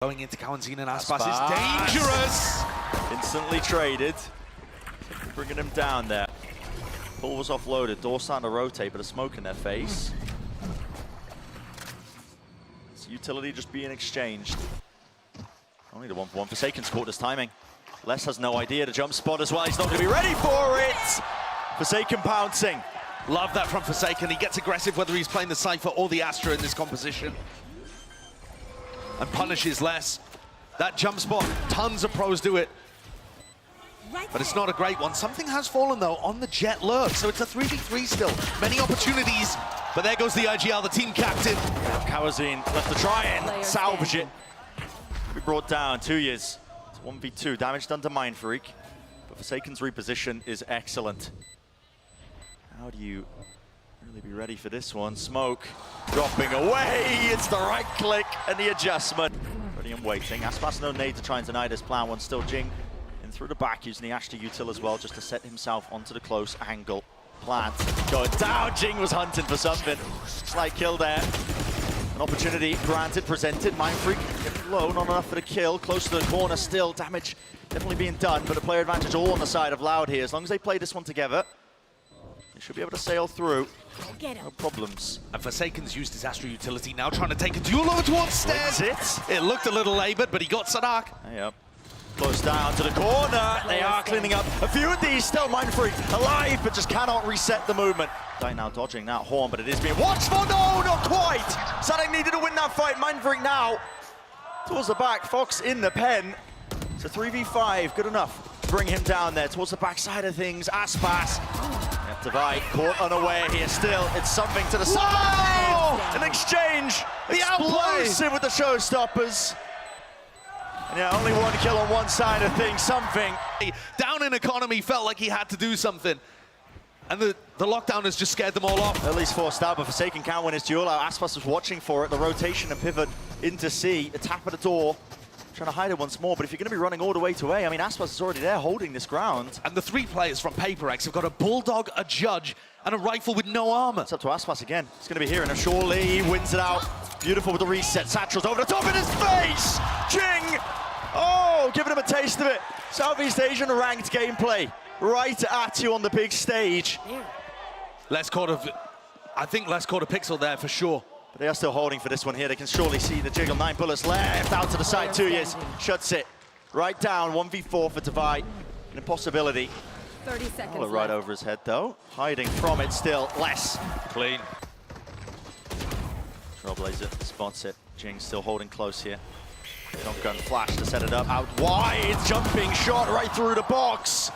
Going into Kawanzin and Aspas is dangerous! Instantly traded. Bringing him down there. Ball was offloaded, door starting to rotate, but a smoke in their face. It's utility just being exchanged. Only the 1-for-1. Forsaken's caught his timing. Les has no idea to jump spot as well. He's not going to be ready for it! Forsaken pouncing. Love that from Forsaken. He gets aggressive whether he's playing the Cypher or the Astra in this composition. And punishes Les. That jump spot, tons of pros do it. But it's not a great one. Something has fallen, though, on the Jet lurk. So it's a 3v3 still. Many opportunities, but there goes the IGL, the team captain. Kawanzin left to try and salvage it. We brought down 2 years. It's 1v2. Damage done to Mind Freak. But Forsaken's reposition is excellent. How do you really be ready for this one? Smoke dropping away. It's the right click and the adjustment. Ready and waiting. Aspas no nade to try and deny this plan. One still Jing in through the back, using the Ash to util as well, just to set himself onto the close angle. Plant going down. Jing was hunting for something. Slight kill there. An opportunity granted, presented. Mind Freak getting low, not enough for the kill. Close to the corner still. Damage definitely being done, but a player advantage all on the side of Loud here. As long as they play this one together, they should be able to sail through. No problems. And Forsaken's used his Astra utility, now trying to take a duel over towards stairs. It looked a little labored, but he got Sadak. Yep. Close down to the corner. They are cleaning up a few of these. Still Mind Freak alive, but just cannot reset the movement. Right now dodging that horn, but it is being watched for. No, not quite. Sadak needed to win that fight. Mind Freak now towards the back. Fox in the pen. It's a 3v5. Good enough. Bring him down there towards the backside of things. Aspas. Divide caught unaware here still. It's something to the side. An exchange. The explosive with the showstoppers. And yeah, only one kill on one side of things. Something. Down in economy, felt like he had to do something. And the lockdown has just scared them all off. At least forced out, but Forsaken can't win his duel out. Aspas was watching for it. The rotation and pivot into C. A tap at the door. Trying to hide it once more, but if you're going to be running all the way to A, I mean, Aspas is already there holding this ground. And the 3 players from PaperX have got a Bulldog, a Judge, and a rifle with no armor. It's up to Aspas again. He's going to be here, and surely he wins it out. Beautiful with the reset. Satchel's over the top in his face! Jing! Oh, giving him a taste of it. Southeast Asian ranked gameplay. Right at you on the big stage. I think Les caught a pixel there for sure. But they are still holding for this one here. They can surely see the jiggle. 9 bullets left, out to the side. 2 years, shuts it. Right down, 1v4 for Divide. An impossibility. 30 seconds right left. Over his head though. Hiding from it still, less. Clean. Trailblazer spots it. Jing still holding close here. Shotgun flash to set it up. Out wide, jumping shot right through the box.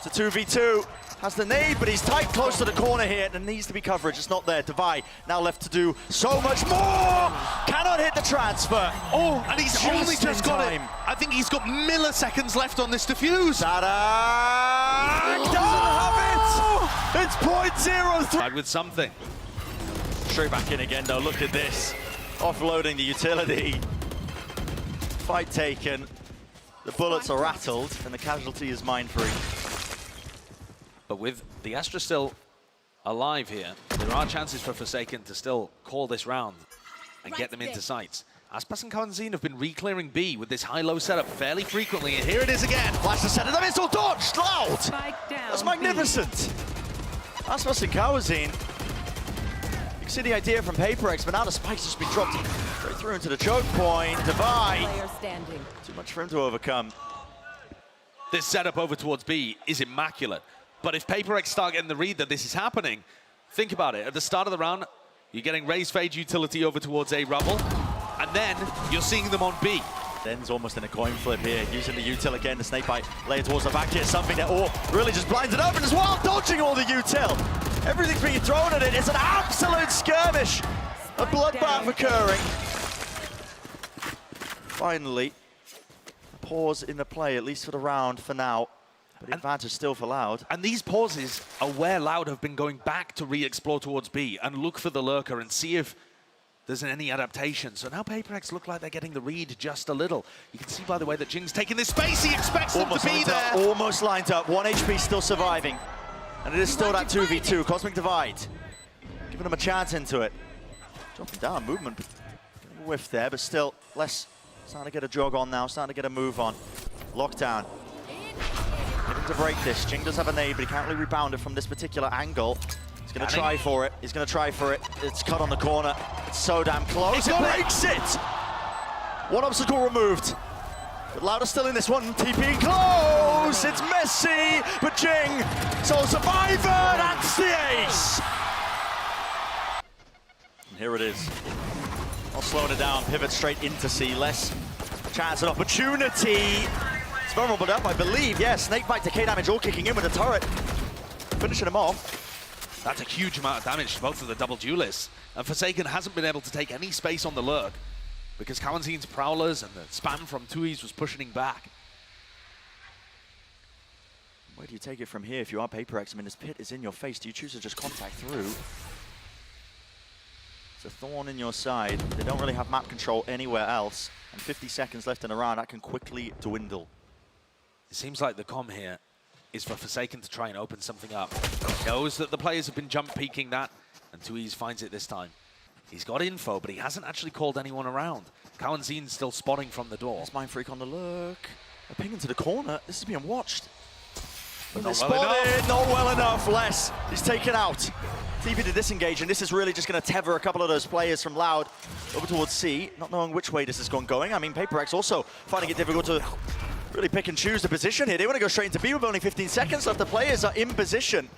It's a 2v2. Has the nade, but he's tight close to the corner here. There needs to be coverage. It's not there. Divide now left to do so much more. Cannot hit the transfer. Oh, and he's only just got it. I think he's got milliseconds left on this defuse. Sadak doesn't have it. It's .03. With something. Straight back in again, though. Look at this. Offloading the utility. Fight taken. The bullets are rattled, and the casualty is Mind Freak. But with the Astra still alive here, there are chances for Forsaken to still call this round and get them into sights. Aspas and Kawanzin have been re-clearing B with this high-low setup fairly frequently, and here it is again. Flash to set it up, it's all dodged, Loud! That's magnificent! Aspas and Kawanzin. You can see the idea from PaperX, but now the spike's just been dropped straight through into the choke point. Divide. Too much for him to overcome. This setup over towards B is immaculate. But if PaperX start getting the read that this is happening, think about it. At the start of the round, you're getting Raise Fade utility over towards A rubble, and then you're seeing them on B. Den's almost in a coin flip here, using the util again. The snake bite laid towards the back here. Something that really just blinds it open as well, dodging all the util. Everything's being thrown at it. It's an absolute skirmish. A bloodbath occurring. Finally, a pause in the play, at least for the round for now. But advantage still for Loud. And these pauses are where Loud have been going back to re-explore towards B and look for the lurker and see if there's any adaptation. So now PaperX look like they're getting the read just a little. You can see by the way that Jing's taking this space, he expects them to be there. Almost lined up, 1 HP still surviving. And it is still that 2v2, Cosmic Divide. Giving him a chance into it. Dropping down, movement. Whiff there, but still less Starting to get a jog on now, starting to get a move on. Lockdown. Looking to break this. Jing does have a nade, but he can't really rebound it from this particular angle. He's going to try for it. He's going to try for it. It's cut on the corner. It's so damn close. It breaks it! One obstacle removed. But Lauda still in this one. TP close! It's messy, but Jing, sole survivor, that's the ace! And here it is. Not slowing it down, pivot straight into C. Less chance and opportunity. It's vulnerable up, I believe. Yeah, snakebite, decay damage all kicking in with the turret. Finishing him off. That's a huge amount of damage to both of the double duelists. And Forsaken hasn't been able to take any space on the lurk because Kawanzin's prowlers and the spam from Tui's was pushing him back. Where do you take it from here if you are PaperX? I mean, this pit is in your face. Do you choose to just contact through? It's a thorn in your side. They don't really have map control anywhere else. And 50 seconds left in a round, that can quickly dwindle. It seems like the comm here is for Forsaken to try and open something up. He knows that the players have been jump peeking that, and Tui's finds it this time. He's got info, but he hasn't actually called anyone around. Kawanzin's still spotting from the door. There's Mindfreak on the lurk. A ping into the corner. This is being watched. But not well enough. Not well enough. Less. He's taken out. TP to disengage, and this is really just going to tether a couple of those players from Loud over towards C, not knowing which way this is going. I mean, PaperX also finding it difficult to really pick and choose the position here. They want to go straight into B with only 15 seconds left. The players are in position.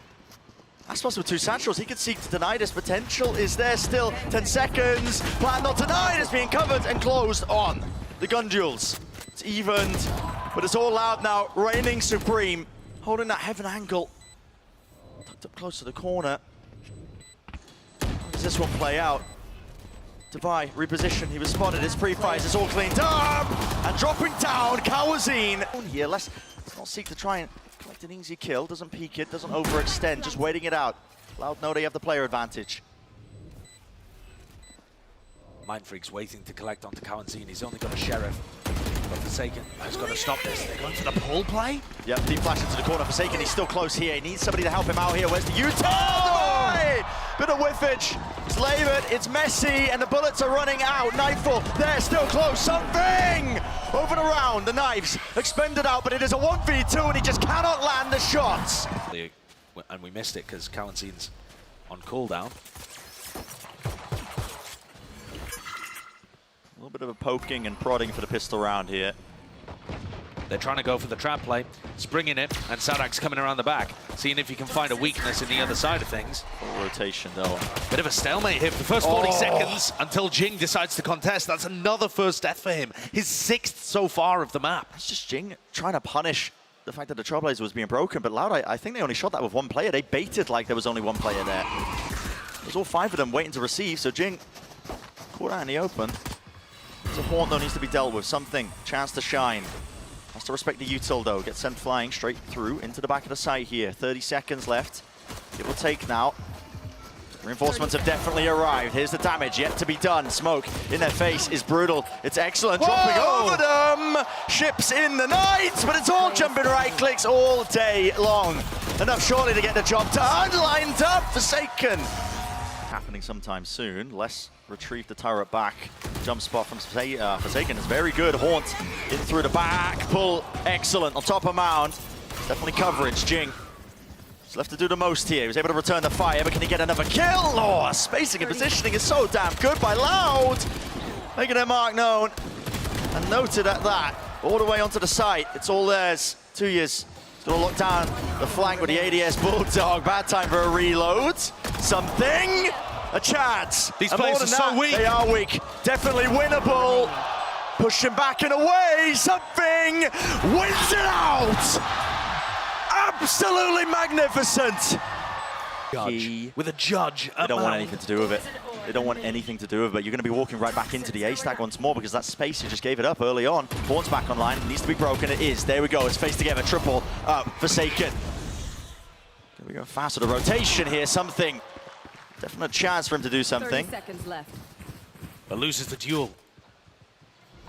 Aspas with 2 satchels, he could seek to deny this. Potential is there still. 10 seconds. Plan not denied is being covered and closed on. The gun duels. It's evened, but it's all Loud now, reigning supreme. Holding that heaven angle. Tucked up close to the corner. How does this one play out? Devi, reposition, he was spotted, his pre-fires, it's all cleaned up! And dropping down, Kawazin! Here, let's not seek to try and collect an easy kill, doesn't peek it, doesn't overextend, just waiting it out. Loud know they have the player advantage. Mindfreak's waiting to collect onto Kawazin, he's only got a sheriff. But Forsaken has got to stop this. They're going for the pull play? Yep, deep flash into the corner. Forsaken, he's still close here. He needs somebody to help him out here. Where's the U-turn? Oh! Bit of whiffage. It's labored, it's messy, and the bullets are running out. Nightfall, they're still close. Something! Over the round, the knives expended out, but it is a 1v2, and he just cannot land the shots. And we missed it because Kawanzin's on cooldown. A little bit of a poking and prodding for the pistol round here. They're trying to go for the trap play, springing it, and Sadak's coming around the back, seeing if he can find a weakness in the other side of things. Full rotation though. Bit of a stalemate here for the first 40 seconds until Jing decides to contest. That's another first death for him. His 6th so far of the map. It's just Jing trying to punish the fact that the Trailblazer was being broken, but Loud, I think they only shot that with 1 player. They baited like there was only 1 player there. There's all 5 of them waiting to receive, so Jing caught out in the open. It's a haunt though, needs to be dealt with. Something, chance to shine. Has to respect the util though. Gets sent flying straight through into the back of the site here. 30 seconds left. It will take now. Reinforcements have definitely arrived. Here's the damage yet to be done. Smoke in their face is brutal. It's excellent. Whoa! Dropping over them. Ships in the night, but it's all jumping right clicks all day long. Enough surely to get the job done. Lined up, Forsaken. Happening sometime soon. Less retrieve the turret back. Jump spot from Forsaken is very good. Haunt in through the back. Pull excellent on top of mound. Definitely coverage. Jing he's left to do the most here. He was able to return the fire, but can he get another kill? Oh, spacing and positioning is so damn good by Loud. Making their mark known and noted at that. All the way onto the site. It's all theirs. 2 years. He's going to lock down the flank with the ADS Bulldog. Bad time for a reload. Something. A chance. These players are so weak. They are weak. Definitely winnable. Pushing back and away. Something wins it out. Absolutely magnificent. Judge. With a judge. They don't want anything to do with it. They don't want anything to do with it. But you're going to be walking right back into the A stack once more because that space you just gave it up early on. Horn's back online. It needs to be broken. It is. There we go. It's face together. Triple up. Forsaken. There we go. Fast with the rotation here. Something. Definite chance for him to do something. 30 seconds left. But loses the duel.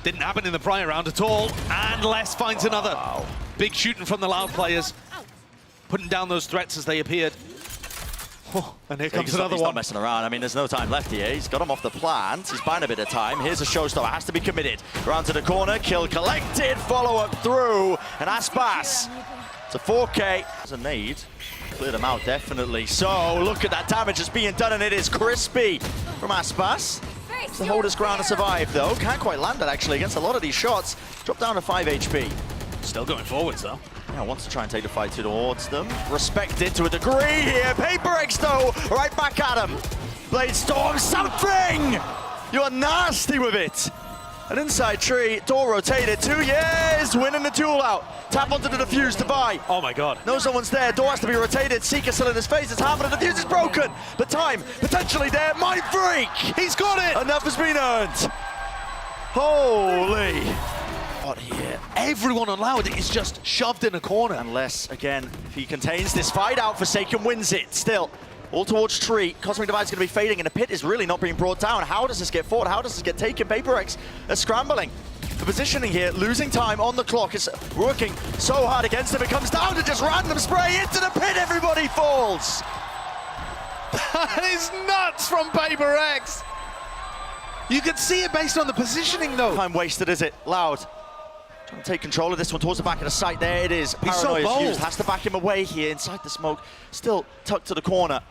Didn't happen in the prior round at all. And Les finds another. Big shooting from the Loud players. Putting down those threats as they appeared. Oh, and here comes He's another not one. messing around. I mean, there's no time left here. He's got him off the plant. He's buying a bit of time. Here's a showstopper. Has to be committed. Round to the corner. Kill collected. Follow up through. And Aspas. It's a 4K. There's a nade. Cleared him out, definitely. So, look at that damage that's being done, and it is crispy from Aspas. To hold his ground and survive, though. Can't quite land it, actually, against a lot of these shots. Dropped down to 5 HP. Still going forwards, though. Yeah, wants to try and take the fight towards them. Respect it to a degree here. Paper X, though, right back at him. Blade Storm, something! You're nasty with it. An inside tree, door rotated, 2 years, winning the duel out. Tap onto the defuse to buy. Oh my god. No, someone's there, door has to be rotated. Seeker still in his face, it's happening, the defuse is broken. But time, potentially there, Mind Freak! He's got it! Enough has been earned. Holy. What here? Everyone on Loud is just shoved in a corner. Unless, again, if he contains this fight out, Forsaken wins it. Still, all towards tree. Cosmic Divide is going to be fading, and the pit is really not being brought down. How does this get fought? How does this get taken? Paper X are scrambling. The positioning here, losing time on the clock. It's working so hard against him. It comes down to just random spray into the pit. Everybody falls. That is nuts from Paper X. You can see it based on the positioning, though. Time wasted, is it? Loud. Trying to take control of this one towards the back of the site. There it is. He's so Paranoia is bold. used. Has to back him away here inside the smoke. Still tucked to the corner.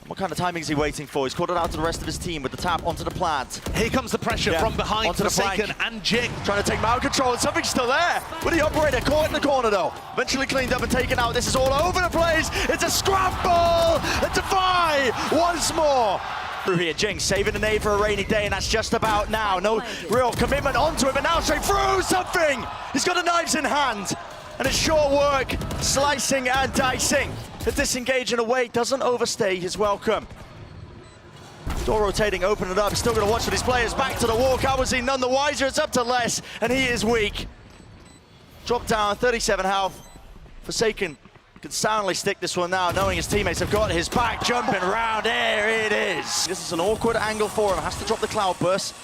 What kind of timing is he waiting for? He's caught it out to the rest of his team with the tap onto the plant. Here comes the pressure from behind onto the Forsaken flank. and Jig. Trying to take him out of control, and something's still there. But the operator caught in the corner, though. Eventually cleaned up and taken out. This is all over the place. It's a scramble. A Defy once more. Through here, Jing saving the nade for a rainy day, and that's just about now. No real commitment onto him, and now straight through something. He's got the knives in hand, and it's short work, slicing and dicing. The disengaging away doesn't overstay his welcome. Door rotating, open it up. He's still going to watch for his players. Back to the walk. How was he none the wiser? It's up to Les, and he is weak. Drop down, 37 health. Forsaken can soundly stick this one now, knowing his teammates have got his back. Jumping around, there it is. This is an awkward angle for him. Has to drop the cloud burst.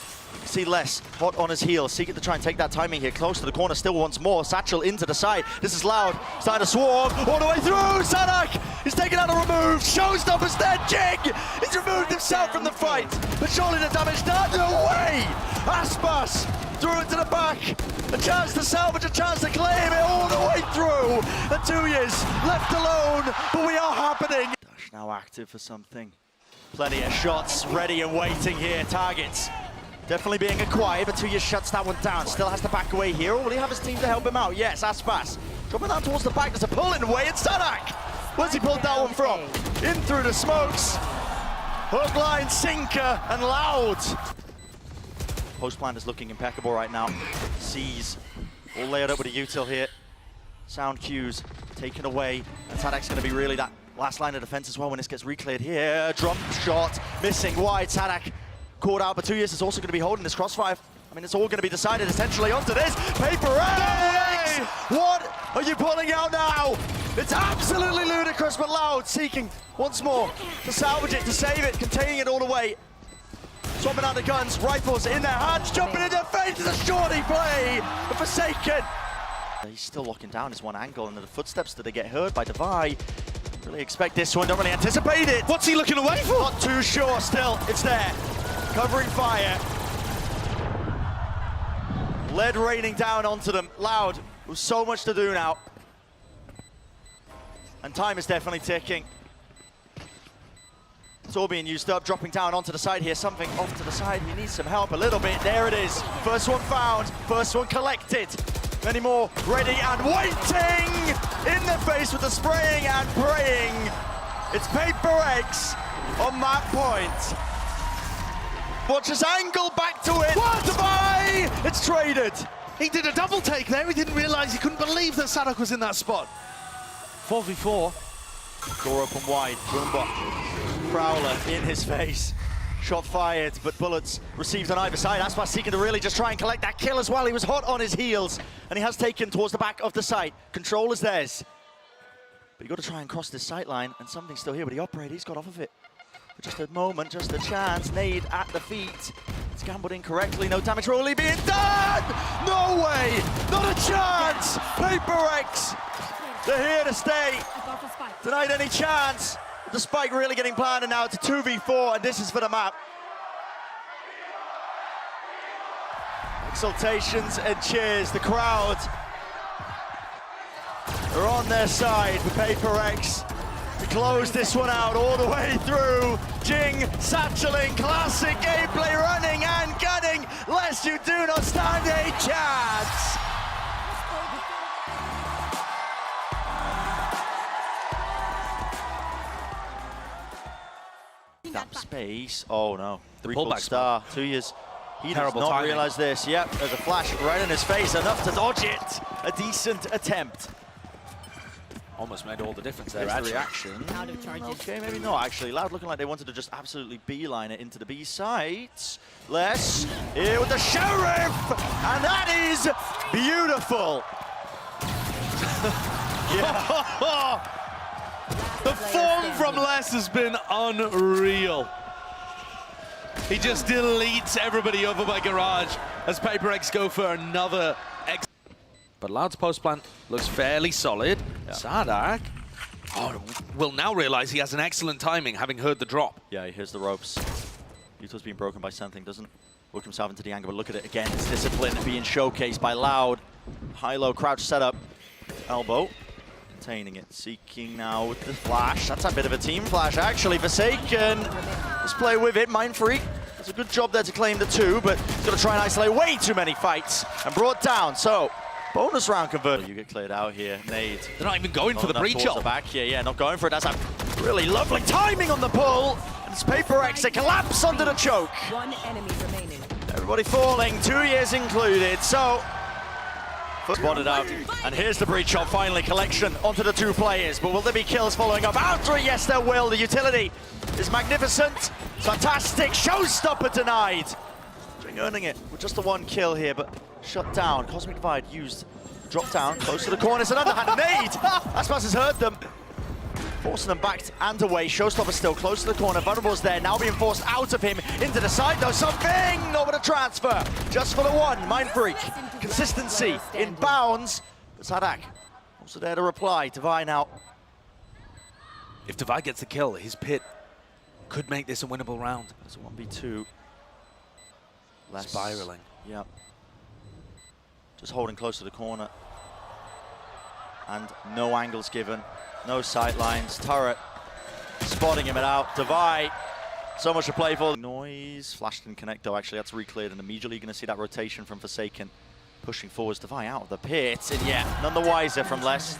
See Les hot on his heels, seeking to try and take that timing here. Close to the corner still once more. Satchel into the side. This is Loud. Starting to swarm all the way through. Sadak is taken out and removed. Showstopper's there. Jig! He's removed himself from the fight. But surely the damage done. No way! Aspas threw it to the back. A chance to salvage, a chance to claim it all the way through. The 2 years left alone, but we are happening. Dash now active for something. Plenty of shots ready and waiting here. Targets definitely being acquired, but 2 years shuts that one down. Still has to back away here. Or will he have his team to help him out? Yes, Aspas. Dropping down towards the back. There's a pull-in away. It's Sadak. Where's he pulled that one from? In through the smokes. Hook line, sinker, and Loud. Post plan is looking impeccable right now. Sees all layered up with a util here. Sound cues taken away. And Sadak's going to be really that last line of defense as well when this gets recleared here. Drop shot, missing wide. Sadak caught out, but 2 years is also going to be holding this crossfire. I mean, it's all going to be decided essentially onto this. Paper X! What are you pulling out now? It's absolutely ludicrous, but Loud seeking once more to salvage it, to save it, containing it all the way. Swapping out the guns, rifles in their hands, jumping in their face as a shorty play. The Forsaken. He's still locking down his one angle, and the footsteps that they get heard by Defy. Really expect this one, don't really anticipate it. What's he looking away for? Not too sure still, it's there. Covering fire. Lead raining down onto them. Loud, with so much to do now. And time is definitely ticking. It's all being used up, dropping down onto the side here. Something off to the side, he needs some help a little bit. There it is. First one found, first one collected. Many more ready and waiting! In the face with the spraying and praying. It's Paper X on that point. Watch his angle, back to it. What? Defy! It's traded. He did a double take there. He didn't realize, he couldn't believe that Sadak was in that spot. 4v4. Door open wide, Boombot. Prowler in his face. Shot fired, but bullets received on either side. Aspas seeking to really just try and collect that kill as well. He was hot on his heels, and he has taken towards the back of the site. Control is theirs. But you got to try and cross this sight line, and something's still here, but the operator, he's got off of it. For just a moment, just a chance. Nade at the feet. It's gambled incorrectly. No damage really being done! No way! Not a chance! Paper X! They're here to stay. Denied any chance. the spike really getting planted now. It's a 2v4, and this is for the map. Exultations and cheers. The crowd are on their side for Paper X to close this one out all the way through. Jing, satcheling, classic gameplay, running and gunning, lest you do not stand a chance. That space, oh no. Three-pull star, 2 years. He does not realize this. Yep, there's a flash right in his face, enough to dodge it. A decent attempt. Almost made all the difference there, There's the reaction. Okay, maybe not, actually. Loud looking like they wanted to just absolutely beeline it into the B sites. Les, here with the Sheriff! And that is beautiful! The form from Les has been unreal. He just deletes everybody over by Garage as Paper X go for another X. But Loud's post plant looks fairly solid. Yeah. Sadak will now realize he has an excellent timing, having heard the drop. Yeah, he hears the ropes. Yuto's being broken by something, doesn't work himself into the angle, but look at it again. It's discipline being showcased by Loud. High-low crouch setup. Elbow. Containing it. Seeking now with the flash. That's a bit of a team flash, actually. Forsaken. Let's play with it. Mind Freak does a good job there to claim the 2, but he's going to try and isolate way too many fights and brought down. So, bonus round converted. You get cleared out here. Nade. They're not even going for the breach up. The back here. Yeah, not going for it. That's a really lovely timing on the pull. And it's Paper X. They collapse under the choke. One enemy remaining. Everybody falling, 2 years included. So, spotted out, and here's the breach shot finally, collection onto the 2 players, but will there be kills following up after it? Yes, there will. The utility is magnificent, fantastic, showstopper denied. Jing earning it with just the 1 kill here, but shut down. Cosmic Divide used, drop down, close to the corner, it's an underhand nade. Aspas has heard them. Forcing them back and away. Showstopper still close to the corner. Vulnerable's there, now being forced out of him. Into the side though, something! Not with a transfer. Just for the 1, Mind Freak. Consistency in bounds. But Sadak also there to reply. Divine out. If Divine gets the kill, his pit could make this a winnable round. It's a 1v2. Less spiraling. Yep. Just holding close to the corner. And no angles given. No sight lines. Turret spotting him out. Divide. So much to play for. Noise. Flash didn't connect though, actually. That's recleared, and immediately you're going to see that rotation from Forsaken. Pushing forwards. Divide out of the pit. And yeah, none the wiser from Les.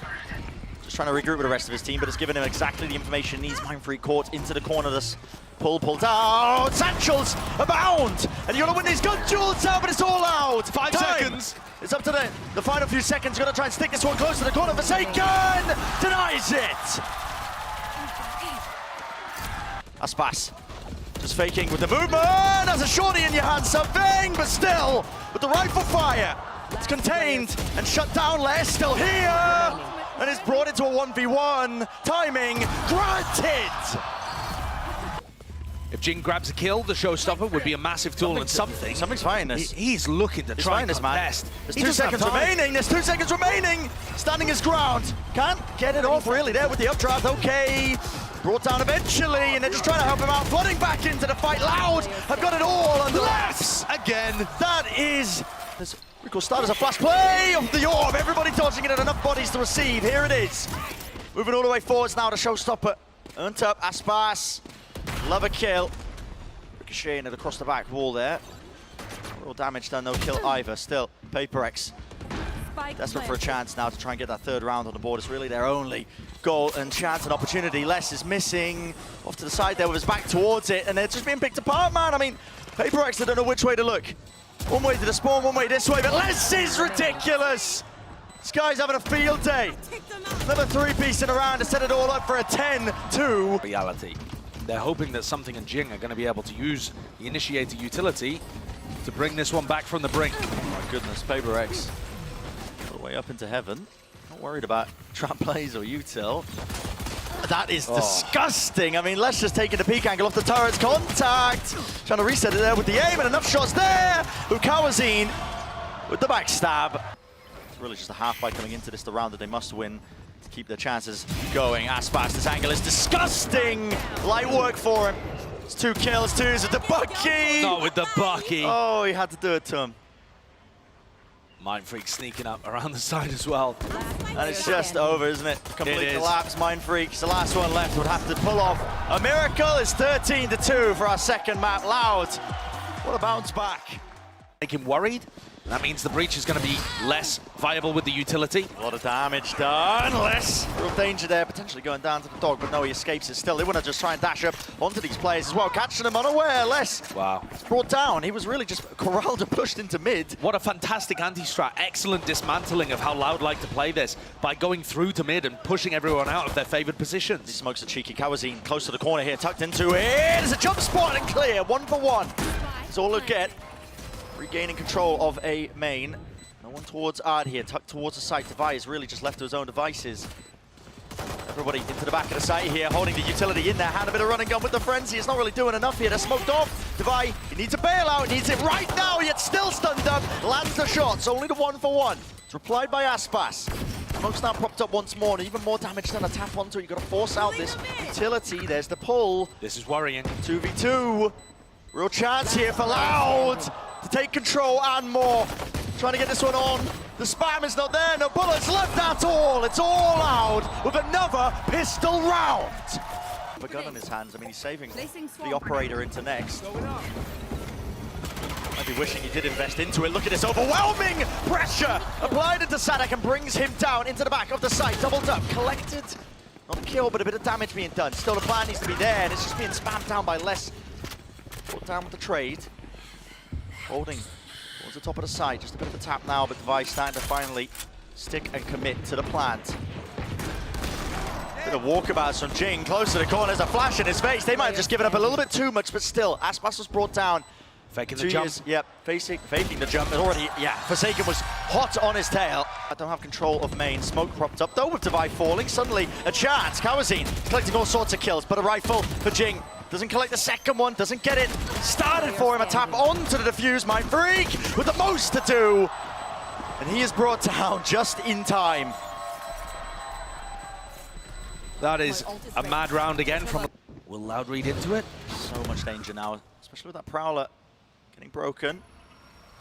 Just trying to regroup with the rest of his team, but it's given him exactly the information he needs. Mind Freak caught into the corner. This pull down. Satchels abound. And you're going to win these gun duels out, but it's all out. 5 seconds. It's up to the final few seconds. Going to try and stick this one close to the corner. Forsaken denies it. Aspas just faking with the movement. Has a shorty in your hand, something, but still with the rifle fire. It's contained and shut down. Les still here. And it's brought into a 1v1. Timing granted. If Jing grabs a kill, the showstopper would be a massive tool and something. Something's fine. He's looking to try and contest. There's 2 seconds remaining. There's 2 seconds remaining. Standing his ground. Can't get it off really there with the updraft. Okay. Brought down eventually, and they're just trying to help him out. Flooding back into the fight. Loud. I've got it all under wraps. Again. That is... Rico start as a flash play of the orb. Everybody dodging it and enough bodies to receive. Here it is. Moving all the way forwards now to showstopper. Earned up. Aspas. Love a kill. Ricocheting it across the back wall there. Real damage done, no kill either. Still, Paper X desperate for a chance now to try and get that 3rd round on the board. It's really their only goal and chance and opportunity. Les is missing off to the side there with his back towards it, and they're just being picked apart, man. I mean, Paper X, I don't know which way to look. One way to the spawn, one way this way, but Les is ridiculous. This guy's having a field day. Another 3-piece in a round to set it all up for a 10-2. Reality. They're hoping that Something and Jing are going to be able to use the initiator utility to bring this one back from the brink. Oh my goodness, Paper X all the way up into heaven. Not worried about trap plays or util. That is disgusting. I mean, let's just take it a peek angle off the turret's contact. Trying to reset it there with the aim, and enough shots there. Ukawazine with the backstab. It's really just a half fight coming into this, the round that they must win. to keep their chances going. Aspas, this angle is disgusting. Light work for him. It's 2 kills, 2 is with the Bucky. Not with the Bucky. Oh, he had to do it to him. Mindfreak sneaking up around the side as well. And it's just over, isn't it? Complete It is. collapse. Mindfreak's the last one left, would have to pull off a miracle. It's 13-2 for our second map. Loud. What a bounce back. Make him worried. That means the breach is going to be less viable with the utility. A lot of damage done. Less. Real danger there, potentially going down to the dog, but no, he escapes it still. They want to just try and dash up onto these players as well, catching them unaware. Less. Wow. Brought down. He was really just corralled and pushed into mid. What a fantastic anti-strat. Excellent dismantling of how Loud like to play this by going through to mid and pushing everyone out of their favored He positions. smokes a cheeky Kawazine close to the corner here, tucked into it. There's a jump spot and clear. 1 for 1. That's all he'll get. Regaining control of a main. No one towards Ard here, tucked towards the site. Devi is really just left to his own devices. Everybody into the back of the site here, holding the utility in there. Had a bit of running gun with the frenzy. It's not really doing enough here. They're smoked off. Devi, he needs a bailout. He needs it right now, yet still stunned up. Lands the shots, only the 1 for 1. It's replied by Aspas. Smoke's now propped up once more, and even more damage than a tap onto it. You've got to force out this utility. There's the pull. This is worrying. 2v2. Real chance here for Loud to take control and more. Trying to get this one on. The spam is not there. No bullets left at all. It's all Loud with another pistol round. A gun in his hands. I mean, he's saving the operator into next. Might be wishing he did invest into it. Look at this overwhelming pressure applied into Sadak and brings him down into the back of the site. Doubled up, collected. Not a kill, but a bit of damage being done. Still, the plan needs to be there, and it's just being spammed down by less. Brought down with the trade. Holding towards the top of the site. Just a bit of a tap now, but Device starting to finally stick and commit to the plant. Bit of walkabouts from Jing. Close to the corner. There's a flash in his face. They might have just given up a little bit too much, but still, Aspas was brought down. Faking the jump. Yep, faking the jump. Already, yeah, Forsaken was hot on his tail. I don't have control of main. Smoke propped up, though, with Devi falling. Suddenly, a chance. Kawazine collecting all sorts of kills, but a rifle for Jing. Doesn't collect the second one, doesn't get it. Started for him, a tap onto the defuse. Mindfreak with the most to do. And he is brought down just in time. That is a mad round again from... Will Loud read into it? So much danger now, especially with that Prowler getting broken.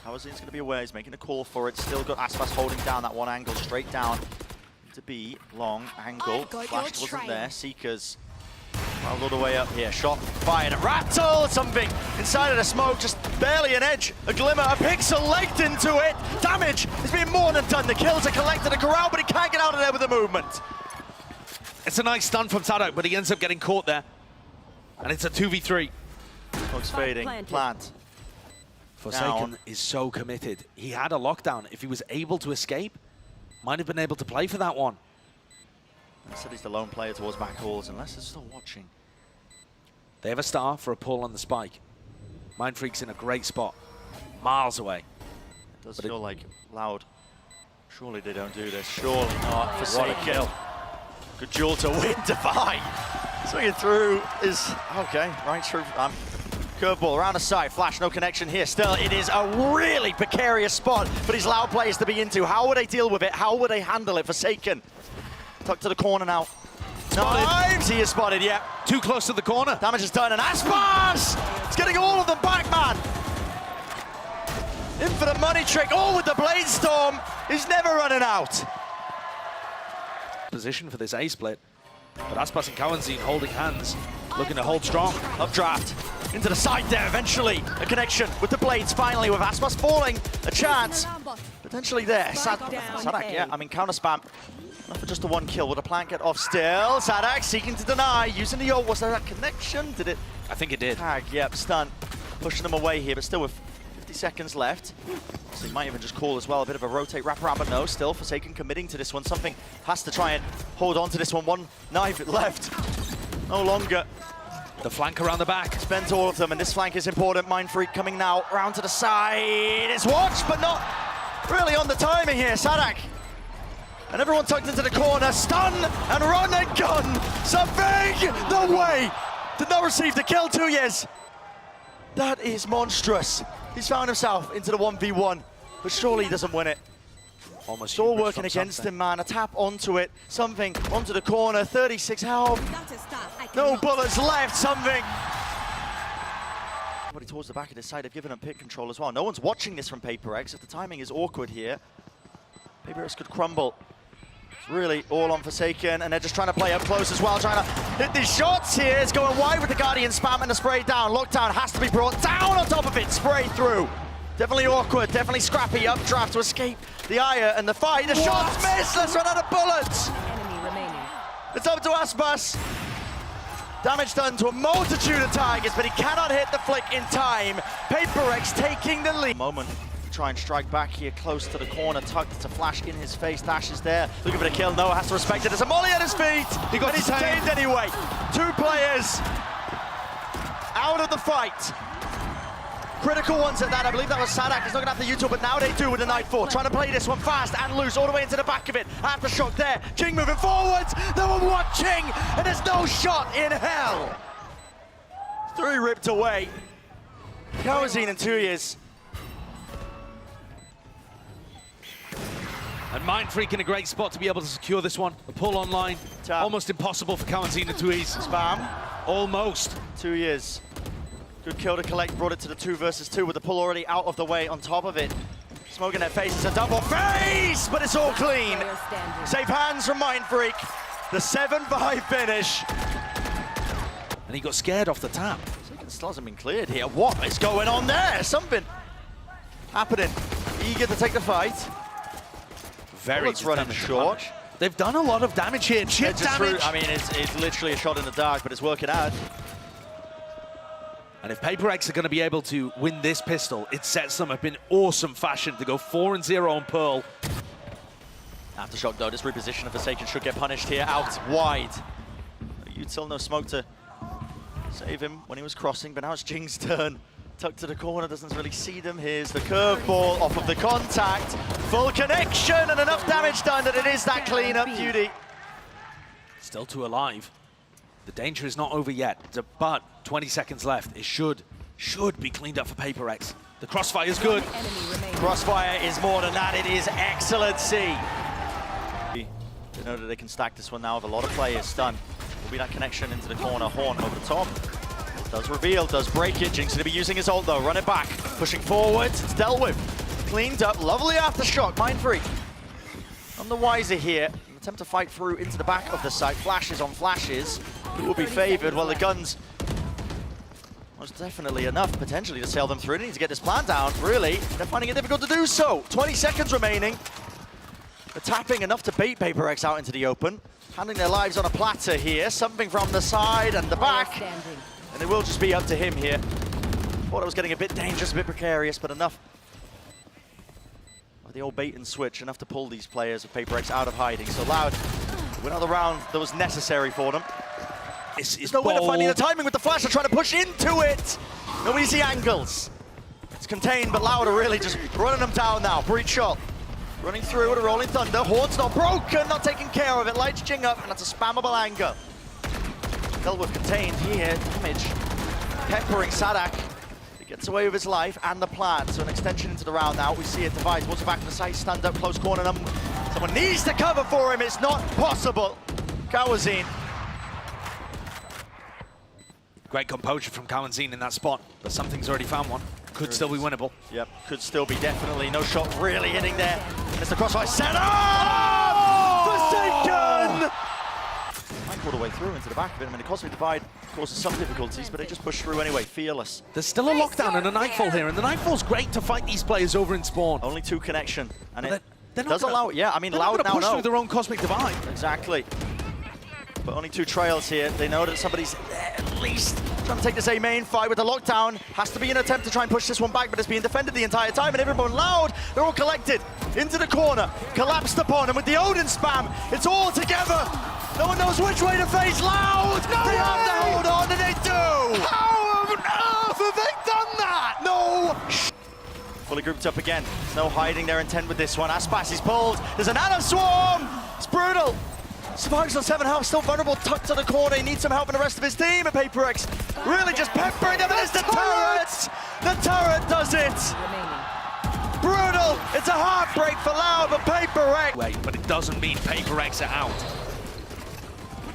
Kawazine's going to be aware, he's making a call for it. Still got Aspas holding down that one angle, straight down to B. Long angle, flashed wasn't there. Seekers all the way up here, shot fired, a rattle, something inside of the smoke, just barely an edge, a glimmer, a pixel legged into it. Damage is being more than done. The kills are collected, a corral, but he can't get out of there with the movement. It's a nice stun from Sadak, but he ends up getting caught there. And it's a 2v3. Smoke's fading, plant. Forsaken is so committed. He had a lockdown. If he was able to escape, might have been able to play for that one. Instead he's the lone player towards back halls, unless they're still watching. They have a star for a pull on the spike. Mindfreak's in a great spot, miles away. It does feel like Loud. Surely they don't do this. Surely not. Forsaken. What a kill. Good duel to win. Devi. Swinging through is okay. Right through. Curveball around the side. Flash, no connection here. Still, it is a really precarious spot for these Loud players to be into. How would they deal with it? How would they handle it? Forsaken. Tucked to the corner now. Knives, he is spotted, yeah. Too close to the corner. Damage is done, and Aspas! It's getting all of them back, man. Infinite money trick, all with the Blade Storm. He's never running out. Position for this A split. But Aspas and Kawazine holding hands, looking to hold strong. Updraft into the side there, eventually. A connection with the Blades, finally, with Aspas falling. A chance, potentially there. Sadak, yeah, I mean, counter spam. Not for just the one kill. Will the plant get off still? Sadak seeking to deny, using the ult. Was there that connection? Did it? I think it did. Tag, yep, stun. Pushing them away here, but still with 50 seconds left. So he might even just call as well. A bit of a rotate wraparound, but no, still Forsaken committing to this one. Something has to try and hold on to this one. One knife left. No longer. The flank around the back. Spent all of them, and this flank is important. Mindfreak coming now, round to the side. It's watched, but not really on the timing here. Sadak. And everyone tucked into the corner. Stun and run and gun. Something! No way! Did not receive the kill, 2 years. That is monstrous. He's found himself into the 1v1, but surely he doesn't win it. Almost It's all hubris working from against something. him, man. A tap onto it, something onto the corner, 36 health. No bullets left, something. Everybody towards the back of the side have given him pick control as well. No one's watching this from Paper X. If the timing is awkward here, Paper X could crumble. It's really all on Forsaken, and they're just trying to play up close as well, trying to hit these shots here. It's going wide with the Guardian spam and the spray down. Lockdown has to be brought down on top of it, spray through. Definitely awkward, definitely scrappy, updraft to escape the ire and the fight. The shots miss, let's run out of bullets. Enemy remaining. It's up to Aspas. Damage done to a multitude of targets, but he cannot hit the flick in time. Paper X taking the lead. Moment to try and strike back here, close to the corner. Tucked to flash in his face. Dash is there, looking for the kill. Noah has to respect it. There's a molly at his feet. He got detained anyway. 2 players out of the fight. Critical ones at that. I believe that was Sadak. He's not going to have the YouTube, but now they do with the Nightfall. Trying to play this one fast and loose all the way into the back of it. Aftershock there. King moving forwards. No one watching, and there's no shot in hell. 3 ripped away. Kawazine in 2 years. And Mindfreak in a great spot to be able to secure this one. A pull online. Tap. Almost impossible for Kawazine to ease. Spam. Almost. 2 years. Good kill to collect, brought it to the 2 versus 2 with the pull already out of the way on top of it. Smoke in their face, it's a double face, but it's all clean. Safe hands from Mindfreak. The 7-5 finish. And he got scared off the tap. It still hasn't been cleared here. What is going on there? Something happening. Eager to take the fight. Very Bullets running determined to short. punish. They've done a lot of damage here. Chip It's just damage. I mean, it's literally a shot in the dark, but it's working out. And if Paper X are going to be able to win this pistol, it sets them up in awesome fashion to go 4-0 on Pearl. Aftershock though, this reposition of Forsaken should get punished here. Out wide. Util no smoke to save him when he was crossing, but now it's Jing's turn. Tucked to the corner, doesn't really see them. Here's the curveball off of the contact. Full connection and enough damage done that it is that clean-up beauty. Still 2 alive. The danger is not over yet, but 20 seconds left. It should be cleaned up for Paper X. The crossfire is good. Crossfire is more than that, it is excellency. They know that they can stack this one now with a lot of players stunned. Will be that connection into the corner, Horn over the top. Does reveal, does break it. Jinx going to be using his ult though, run it back. Pushing forwards, it's dealt with. Cleaned up, lovely aftershock, Mindfreak. On the wiser here, an attempt to fight through into the back of the site. Flashes on flashes, who will be favored? Well, the guns, most definitely enough potentially to sail them through. They need to get this plan down, really. They're finding it difficult to do so. 20 seconds remaining. They're tapping enough to bait Paper X out into the open. Handing their lives on a platter here. Something from the side and the back. And it will just be up to him here. Thought it was getting a bit dangerous, a bit precarious, but enough. The old bait and switch, enough to pull these players of Paper X out of hiding. So Loud, win another round that was necessary for them. It's no way to finding the timing with the flash. They're trying to push into it. No easy angles. It's contained, but Loud are really just running them down now. Breach shot. Running through with a rolling thunder. Horde's not broken, not taking care of it. Lights Jing up, and that's a spammable angle. Dealt with contained here. Damage. Peppering Sadak. He gets away with his life and the plan. So an extension into the round now. We see it divide towards the back of the site. Stand up, close corner. Someone needs to cover for him. It's not possible. Kawazine. Great composure from Kawazine in that spot, but something's already found one. Could still be winnable. Yep, could still be definitely. No shot really hitting there. It's the crossfire set up! Forsaken! Might pull the way through into the back of it. I mean, the cosmic divide causes some difficulties, but they just push through anyway, fearless. There's still a lockdown and a Nightfall here, and the Nightfall's great to fight these players over in spawn. Only 2 connection, and But it does allow. Yeah, I mean, Loud now push know through their own cosmic divide. Exactly. But only 2 trails here. They know that somebody's there at least trying to take this A main fight with the lockdown. Has to be an attempt to try and push this one back, but it's being defended the entire time, and everyone Loud, they're all collected into the corner, collapsed upon, and with the Odin spam, it's all together. No one knows which way to face Loud. No they have to hold on, and they do. How on earth have they done that? No. Fully grouped up again. No hiding their intent with this one. Aspas is pulled. There's an Nano Swarm. It's brutal. Survives on 7 health, still vulnerable, tucked to the corner. He needs some help in the rest of his team. And Paper X really just peppering them. There's the turret! The turret does it! brutal. It's a heartbreak for Loud, but Paper X. Wait, but it doesn't mean Paper X are out.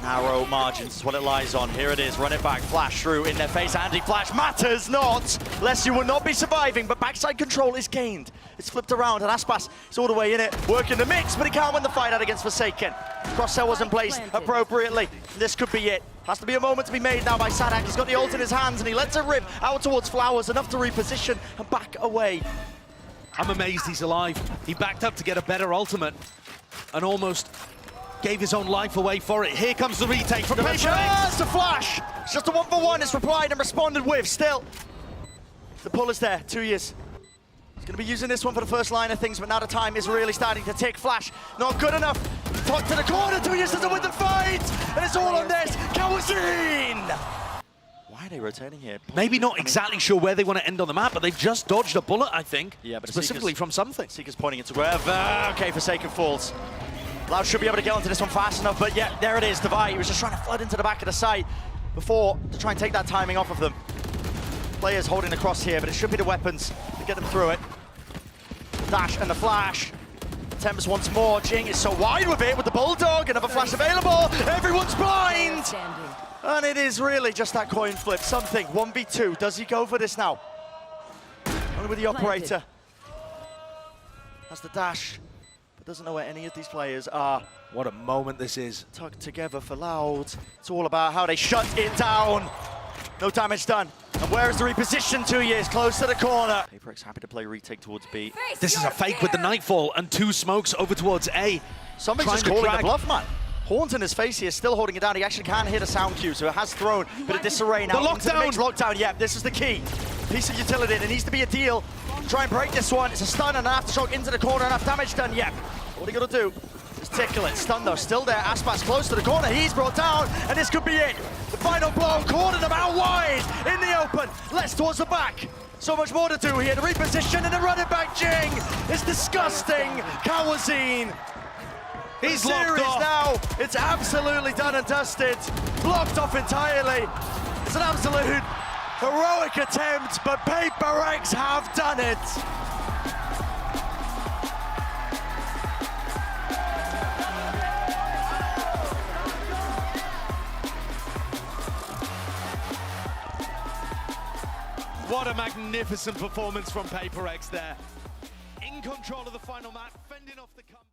Narrow margins is what it lies on. Here it is, run it back, flash through in their face. Anti-flash matters not, lest you will not be surviving, but backside control is gained. It's flipped around, and Aspas is all the way in it, working the mix, but he can't win the fight out against Forsaken. Crosshair wasn't placed appropriately. This could be it. Has to be a moment to be made now by Sadak. He's got the ult in his hands, and he lets it rip out towards Flowers, enough to reposition and back away. I'm amazed he's alive. He backed up to get a better ultimate and almost gave his own life away for it. Here comes the retake from Paper X. It's a flash. It's just a 1-for-1. It's replied and responded with. Still, the pull is there. 2 years. He's going to be using this one for the first line of things, but now the time is really starting to tick. Flash, not good enough. Talk to the corner. 2 years doesn't win the fight, and it's all on this. Kawazin. Why are they rotating here? Maybe not exactly sure where they want to end on the map, but they've just dodged a bullet, I think. Yeah, but specifically from something. Seeker's pointing it to wherever. Okay, Forsaken falls. Loud should be able to get onto this one fast enough, but yeah, there it is. Devi, he was just trying to flood into the back of the site before to try and take that timing off of them. Players holding the cross here, but it should be the weapons to get them through it. Dash and the flash. Tempest once more. Jing is so wide with it with the Bulldog. Another flash available. Everyone's blind. And it is really just that coin flip. Something. 1v2. Does he go for this now? Only with the operator. That's the dash. Doesn't know where any of these players are. What a moment this is. Tugged together for Loud. It's all about how they shut it down. No damage done. And where is the reposition? 2 years, close to the corner. Paper X happy to play retake towards B. This is a fake with the Nightfall and 2 smokes over towards A. Somebody's just calling the bluff, man. Horns in his face here, still holding it down. He actually can't hit a sound cue, so it has thrown a bit of disarray now. The lockdown! Lockdown, yeah, this is the key. Piece of utility, and it needs to be a deal. Try and break this one. It's a stun and an aftershock into the corner. Enough damage done, yeah. What are you gonna do? Just tickle it. Stun though, still there. Aspas close to the corner. He's brought down, and this could be it. The final blow, cornered him out wide in the open. Less towards the back. So much more to do here. The reposition and the running back Jing. It's disgusting. Kawazin. He's locked off now. It's absolutely done and dusted. Blocked off entirely. It's an absolute heroic attempt, but Paper X have done it. What a magnificent performance from Paper X there. In control of the final map, fending off the